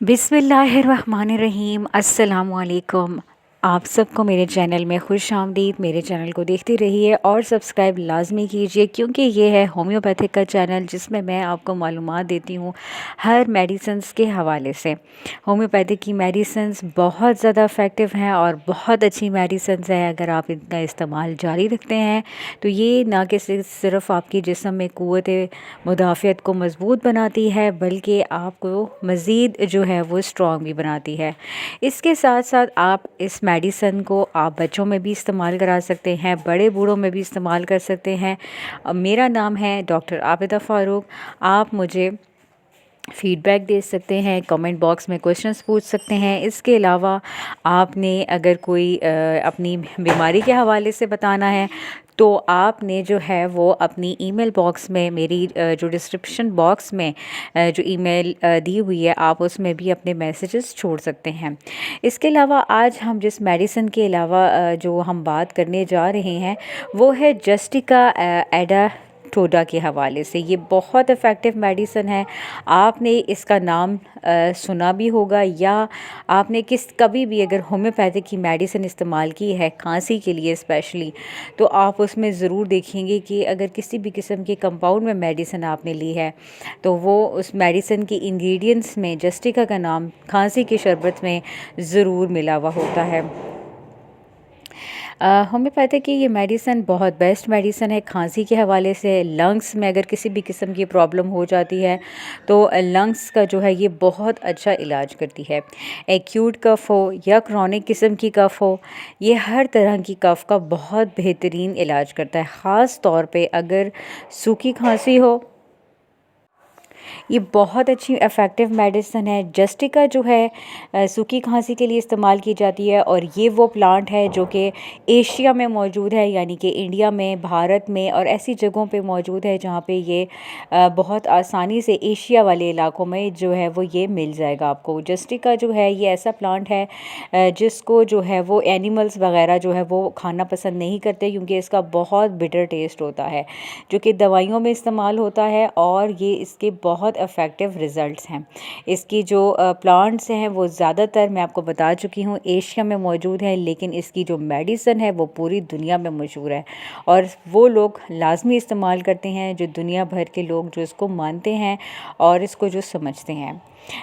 बिस्मिल्लाहिर्रहमानिर्रहीम अस्सलामुअलैकुम। आप सबको मेरे चैनल में खुश आमदीद। मेरे चैनल को देखते रहिए और सब्सक्राइब लाजमी कीजिए, क्योंकि ये है होम्योपैथिक का चैनल जिसमें मैं आपको मालूमात देती हूँ हर मेडिसिन्स के हवाले से। होम्योपैथिक की मेडिसिन्स बहुत ज़्यादा इफ़ेक्टिव हैं और बहुत अच्छी मेडिसिन्स हैं। अगर आप इनका इस्तेमाल जारी रखते हैं तो ये ना कि सिर्फ़ आपकी जिस्म में क़ुव्वत मुदाफ़ियत को मज़बूत बनाती है, बल्कि आपको मज़ीद जो है वो स्ट्रॉन्ग भी बनाती है। इसके साथ साथ आप इस मेडिसन को आप बच्चों में भी इस्तेमाल करा सकते हैं, बड़े बूढ़ों में भी इस्तेमाल कर सकते हैं। मेरा नाम है डॉक्टर आबिदा फ़ारूक। आप मुझे फ़ीडबैक दे सकते हैं, कमेंट बॉक्स में क्वेश्चंस पूछ सकते हैं। इसके अलावा आपने अगर कोई अपनी बीमारी के हवाले से बताना है तो आपने जो है वो अपनी ईमेल बॉक्स में मेरी जो डिस्क्रिप्शन बॉक्स में जो ईमेल दी हुई है, आप उसमें भी अपने मैसेजेस छोड़ सकते हैं। इसके अलावा आज हम जिस मेडिसिन के अलावा जो हम बात करने जा रहे हैं वो है जस्टिका एडाटोडा के हवाले से। ये बहुत इफ़ेक्टिव मेडिसिन है। आपने इसका नाम सुना भी होगा, या आपने कभी भी अगर होम्योपैथिक की मेडिसिन इस्तेमाल की है खांसी के लिए स्पेशली, तो आप उसमें ज़रूर देखेंगे कि अगर किसी भी किस्म के कंपाउंड में मेडिसिन आपने ली है तो वो उस मेडिसिन के इंग्रेडिएंट्स में जस्टिका का नाम खांसी की शरबत में ज़रूर मिला हुआ होता है। होम्योपैथिक की ये मेडिसिन बहुत बेस्ट मेडिसिन है खांसी के हवाले से। लंग्स में अगर किसी भी किस्म की प्रॉब्लम हो जाती है तो लंग्स का जो है ये बहुत अच्छा इलाज करती है। एक्यूट कफ़ हो या क्रॉनिक किस्म की कफ़ हो, ये हर तरह की कफ़ का बहुत बेहतरीन इलाज करता है। ख़ास तौर पे अगर सूखी खांसी हो, ये बहुत अच्छी इफ़ेक्टिव मेडिसिन है। जस्टिका जो है सूखी खांसी के लिए इस्तेमाल की जाती है, और ये वो प्लांट है जो कि एशिया में मौजूद है, यानी कि इंडिया में, भारत में और ऐसी जगहों पे मौजूद है जहाँ पे ये बहुत आसानी से एशिया वाले इलाकों में जो है वो ये मिल जाएगा आपको। जस्टिका जो है ये ऐसा प्लांट है जिसको जो है वो एनिमल्स वगैरह जो है वो खाना पसंद नहीं करते, क्योंकि इसका बहुत बिटर टेस्ट होता है जो कि दवाइयों में इस्तेमाल होता है, और ये इसके बहुत इफ़ेक्टिव रिज़ल्ट्स हैं। इसकी जो प्लांट्स हैं वो ज़्यादातर मैं आपको बता चुकी हूँ एशिया में मौजूद है, लेकिन इसकी जो मेडिसिन है वो पूरी दुनिया में मशहूर है, और वो लोग लाजमी इस्तेमाल करते हैं जो दुनिया भर के लोग जो इसको मानते हैं और इसको जो समझते हैं।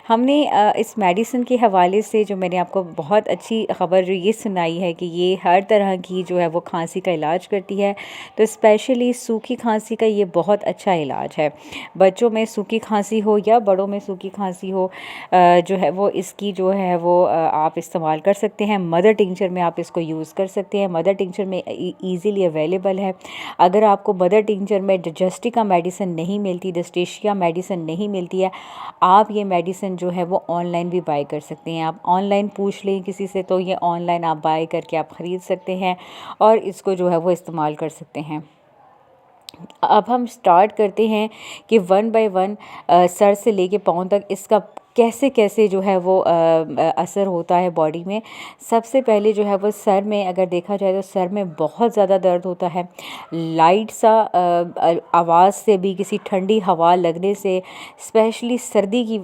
हमने इस मेडिसिन के हवाले से जो मैंने आपको बहुत अच्छी ख़बर जो ये सुनाई है कि ये हर तरह की जो है वो खांसी का इलाज करती है, तो स्पेशली सूखी खांसी का ये बहुत अच्छा इलाज है। बच्चों में सूखी खांसी हो या बड़ों में सूखी खांसी हो, जो है वो इसकी जो है वो आप इस्तेमाल कर सकते हैं। मदर टिंचर में आप इसको यूज़ कर सकते हैं। मदर टिंचर में ईज़िली अवेलेबल है। अगर आपको मदर टिंचर में जस्टिका मेडिसिन नहीं मिलती, डिस्टेशिया मेडिसिन नहीं मिलती है, आप ये मेडिसिन जो है वो ऑनलाइन भी बाय कर सकते हैं। आप ऑनलाइन पूछ लें किसी से तो ये ऑनलाइन आप बाय करके आप ख़रीद सकते हैं और इसको जो है वो इस्तेमाल कर सकते हैं। अब हम स्टार्ट करते हैं कि वन बाय वन सर से लेके पाँव तक इसका कैसे कैसे जो है वो असर होता है बॉडी में। सबसे पहले जो है वो सर में अगर देखा जाए तो सर में बहुत ज़्यादा दर्द होता है। लाइट सा आवाज़ से भी, किसी ठंडी हवा लगने से, स्पेशली सर्दी की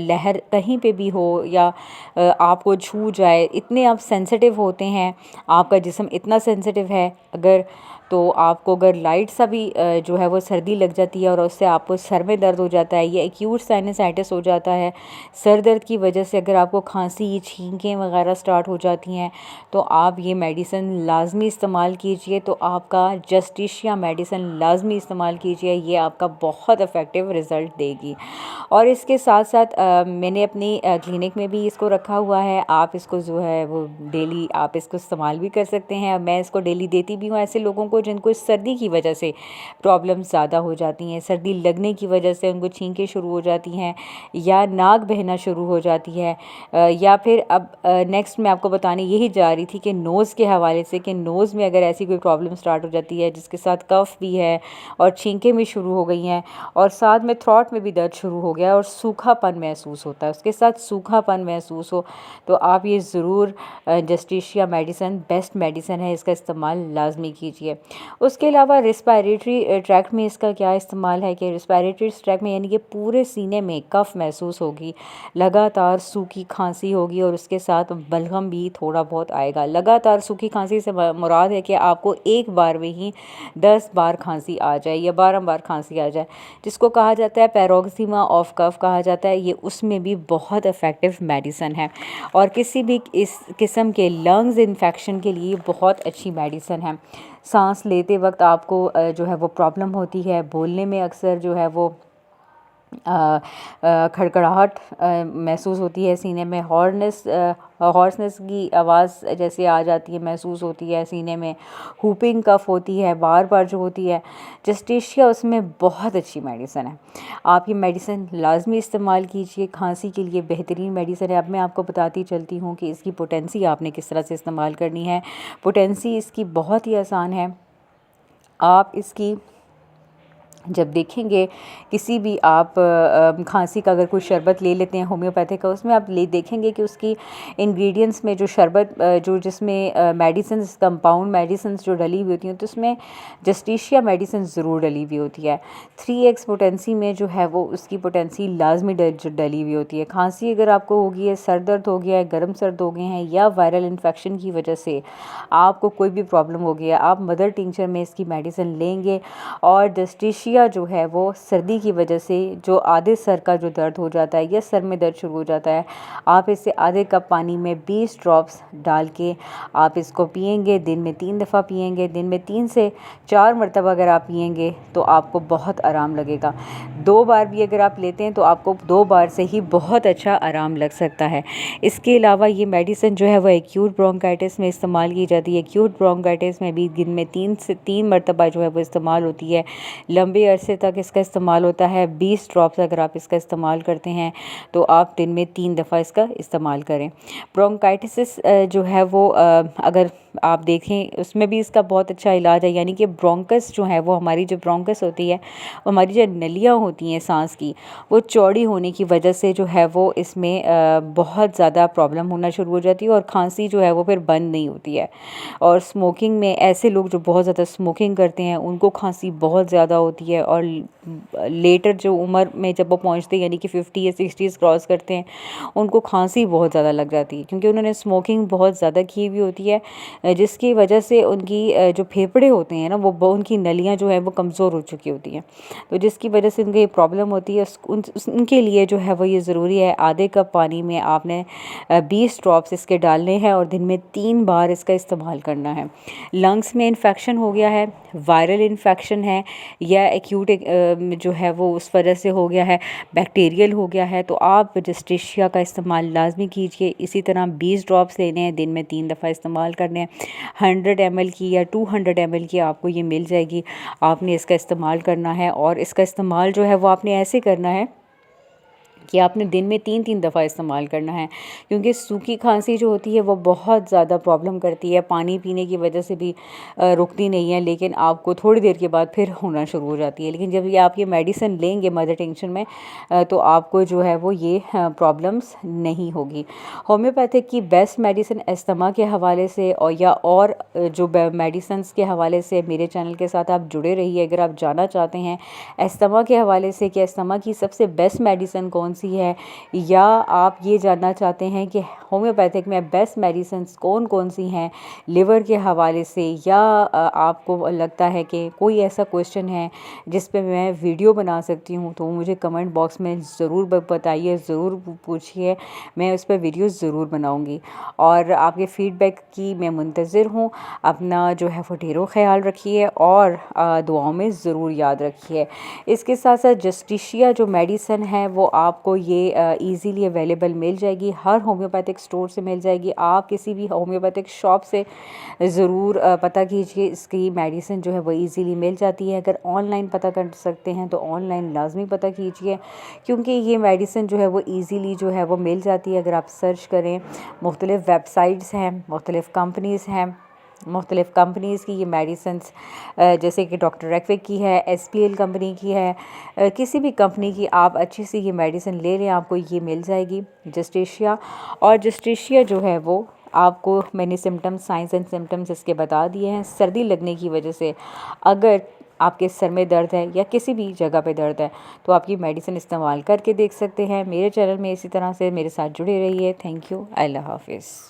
लहर कहीं पे भी हो या आपको छू जाए, इतने आप सेंसिटिव होते हैं, आपका जिस्म इतना सेंसिटिव है, अगर तो आपको अगर लाइट सा भी जो है वो सर्दी लग जाती है और उससे आपको सर में दर्द हो जाता है, ये एक्यूट साइनसाइटिस हो जाता है। सर दर्द की वजह से अगर आपको खांसी, छींकें वगैरह स्टार्ट हो जाती हैं तो आप ये मेडिसिन लाजमी इस्तेमाल कीजिए। तो आपका जस्टिशिया मेडिसिन लाजमी इस्तेमाल कीजिए, ये आपका बहुत इफ़ेक्टिव रिज़ल्ट देगी। और इसके साथ साथ मैंने अपनी क्लिनिक में भी इसको रखा हुआ है। आप इसको जो है वो डेली आप इसको इस्तेमाल भी कर सकते हैं। मैं इसको डेली देती भी हूँ ऐसे लोगों को जिनको सर्दी की वजह से प्रॉब्लम ज़्यादा हो जाती हैं, सर्दी लगने की वजह से उनको छींकें शुरू हो जाती हैं या नाक बहना शुरू हो जाती है, या फिर अब नेक्स्ट मैं आपको बताने यही जा रही थी कि नोज़ के हवाले से, कि नोज़ में अगर ऐसी कोई प्रॉब्लम स्टार्ट हो जाती है जिसके साथ कफ़ भी है और छींकें भी शुरू हो गई हैं और साथ में थ्रोट में भी दर्द शुरू हो गया और सूखापन महसूस होता है, उसके साथ सूखापन महसूस हो, तो आप ये ज़रूर जस्टिशिया मेडिसिन बेस्ट मेडिसिन है, इसका इस्तेमाल लाजमी कीजिए। उसके अलावा रिस्पायरेटरी ट्रैक्ट में इसका क्या इस्तेमाल है कि रिस्पायरेटरी ट्रैक्ट में यानी कि पूरे सीने में कफ महसूस होगी, लगातार सूखी खांसी होगी और उसके साथ बलगम भी थोड़ा बहुत आएगा। लगातार सूखी खांसी से मुराद है कि आपको एक बार में ही 10 बार खांसी आ जाए या बारंबार खांसी आ जाए, जिसको कहा जाता है पैरोक्सिमा ऑफ कफ कहा जाता है। ये उसमें भी बहुत इफ़ेक्टिव मेडिसन है और किसी भी इस किस्म के लंग्स इन्फेक्शन के लिए बहुत अच्छी मेडिसन है। सांस लेते वक्त आपको जो है वो प्रॉब्लम होती है, बोलने में अक्सर जो है वो खड़खड़ाहट महसूस होती है, सीने में हॉर्सनेस की आवाज़ जैसे आ जाती है, महसूस होती है सीने में, हुपिंग कफ होती है बार बार जो होती है, जस्टिशिया उसमें बहुत अच्छी मेडिसिन है। आप ये मेडिसिन लाजमी इस्तेमाल कीजिए, खांसी के लिए बेहतरीन मेडिसिन है। अब मैं आपको बताती चलती हूँ कि इसकी पोटेंसी आपने किस तरह से इस्तेमाल करनी है। पोटेंसी इसकी बहुत ही आसान है। आप इसकी जब देखेंगे किसी भी आप खांसी का अगर कोई शरबत ले लेते हैं होम्योपैथिक का, उसमें आप ले देखेंगे कि उसकी इंग्रेडिएंट्स में जो शरबत जो जिसमें मेडिसिन कंपाउंड मेडिसिन जो डली हुई होती हैं, तो उसमें जस्टिशिया मेडिसिन ज़रूर डली हुई होती है। 3x पोटेंसी में जो है वो उसकी पोटेंसी लाजमी डली हुई होती है। खांसी अगर आपको होगी है, सर दर्द हो गया है, गर्म सर्द हो गए हैं या वायरल इन्फेक्शन की वजह से आपको कोई भी प्रॉब्लम हो गया, आप मदर टिंचर में इसकी मेडिसिन लेंगे। और जस्टिशिया जो है वो सर्दी की वजह से जो आधे सर का जो दर्द हो जाता है या सर में दर्द शुरू हो जाता है, आप इसे आधे कप पानी में 20 ड्रॉप्स डाल के आप इसको पिएंगे। दिन में 3 दफ़ा पिएंगे, दिन में 3 से 4 मरतबा अगर आप पिएंगे तो आपको बहुत आराम लगेगा। 2 बार भी अगर आप लेते हैं तो आपको 2 बार से ही बहुत अच्छा आराम लग सकता है। इसके अलावा ये मेडिसिन जो है वो एक्यूट ब्रोंकाइटिस में इस्तेमाल की जाती है। एक्यूट ब्रोंकाइटिस में भी दिन में 3 मरतबा जो है वो इस्तेमाल होती है। लंबे अरसे तक इसका इस्तेमाल होता है। 20 ड्रॉप्स अगर आप इसका इस्तेमाल करते हैं तो आप दिन में 3 दफ़ा इसका इस्तेमाल करें। ब्रोंकाइटिस जो है वो अगर आप देखें उसमें भी इसका बहुत अच्छा इलाज है, यानी कि ब्रोंकस जो है वो हमारी जो ब्रोंकस होती है, हमारी जो नलियाँ होती हैं सांस की, वो चौड़ी होने की वजह से जो है वो इसमें बहुत ज़्यादा प्रॉब्लम होना शुरू हो जाती है और खांसी जो है वो फिर बंद नहीं होती है। और स्मोकिंग में ऐसे लोग जो बहुत ज़्यादा स्मोकिंग करते हैं उनको खांसी बहुत ज़्यादा होती है और लेटर जो उम्र में जब वो पहुंचते हैं यानी कि 50 या 60 क्रॉस करते हैं, उनको खांसी बहुत ज़्यादा लग जाती है क्योंकि उन्होंने स्मोकिंग बहुत ज़्यादा की हुई होती है, जिसकी वजह से उनकी जो फेफड़े होते हैं ना वो उनकी नलियाँ जो है वो कमज़ोर हो चुकी होती हैं, तो जिसकी वजह से उनको ये प्रॉब्लम होती है। उनके लिए जो है वो ये ज़रूरी है, आधे कप पानी में आपने 20 ड्रॉप्स इसके डालने हैं और दिन में 3 बार इसका इस्तेमाल करना है। लंग्स में इन्फेक्शन हो गया है, वायरल इन्फेक्शन है या एक्यूट जो है वो उस वजह से हो गया है, बैक्टीरियल हो गया है, तो आप जस्टिशिया का इस्तेमाल लाजमी कीजिए। इसी तरह 20 ड्रॉप्स लेने हैं, दिन में 3 दफ़ा इस्तेमाल करने हैं। 100 ml की या 200 ml की आपको ये मिल जाएगी, आपने इसका इस्तेमाल करना है। और इसका इस्तेमाल जो है वो आपने ऐसे करना है कि आपने दिन में 3-3 दफ़ा इस्तेमाल करना है, क्योंकि सूखी खांसी जो होती है वो बहुत ज़्यादा प्रॉब्लम करती है, पानी पीने की वजह से भी रुकती नहीं है, लेकिन आपको थोड़ी देर के बाद फिर होना शुरू हो जाती है। लेकिन जब ये आप ये मेडिसिन लेंगे मदर टिंक्चर में तो आपको जो है वो ये प्रॉब्लम्स नहीं होगी। होम्योपैथिक की बेस्ट मेडिसिन अस्थमा के हवाले से और जो मेडिसिन के हवाले से मेरे चैनल के साथ आप जुड़े रहिए। अगर आप जानना चाहते हैं अस्थमा के हवाले से कि अस्थमा की सबसे बेस्ट मेडिसिन कौन सी है, या आप ये जानना चाहते हैं कि होम्योपैथिक में बेस्ट मेडिसिन्स कौन कौन सी हैं लिवर के हवाले से, या आपको लगता है कि कोई ऐसा क्वेश्चन है जिस पे मैं वीडियो बना सकती हूँ, तो मुझे कमेंट बॉक्स में ज़रूर बताइए, ज़रूर पूछिए, मैं उस पर वीडियो ज़रूर बनाऊँगी। और आपके फ़ीडबैक की मैं मुंतज़िर हूँ। अपना जो है वो ढेरों ख्याल रखिए और दुआओं में ज़रूर याद रखिए। इसके साथ साथ जस्टिशिया जो मेडिसिन है वो आपको ये ईज़िली अवेलेबल मिल जाएगी, हर होम्योपैथिक स्टोर से मिल जाएगी। आप किसी भी होम्योपैथिक शॉप से ज़रूर पता कीजिए, इसकी मेडिसिन जो है वो ईज़िली मिल जाती है। अगर ऑनलाइन पता कर सकते हैं तो ऑनलाइन लाजमी पता कीजिए, क्योंकि ये मेडिसिन जो है वो ईज़िली जो है वो मिल जाती है। अगर आप सर्च करें, मुख्तलिफ़ वेबसाइट्स हैं, मुख्तलिफ़ कंपनीज़ हैं, मुख्तलिफ़ कंपनीज़ की ये मेडिसिन्स जैसे कि डॉक्टर रेक्विक की है, SPL कंपनी की है, किसी भी कंपनी की आप अच्छी सी ये मेडिसिन ले लें, आपको ये मिल जाएगी जस्टिशिया। और जस्टिशिया जो है वो आपको मैंने सिम्टम्स, साइंस एंड सिम्टम्स इसके बता दिए हैं। सर्दी लगने की वजह से अगर आपके सर में दर्द है या किसी भी जगह पे दर्द है तो आप ये मेडिसिन इस्तेमाल करके देख सकते हैं। मेरे चैनल में इसी तरह से मेरे साथ जुड़े रहिए। Thank you. अल्लाह हाफिज़।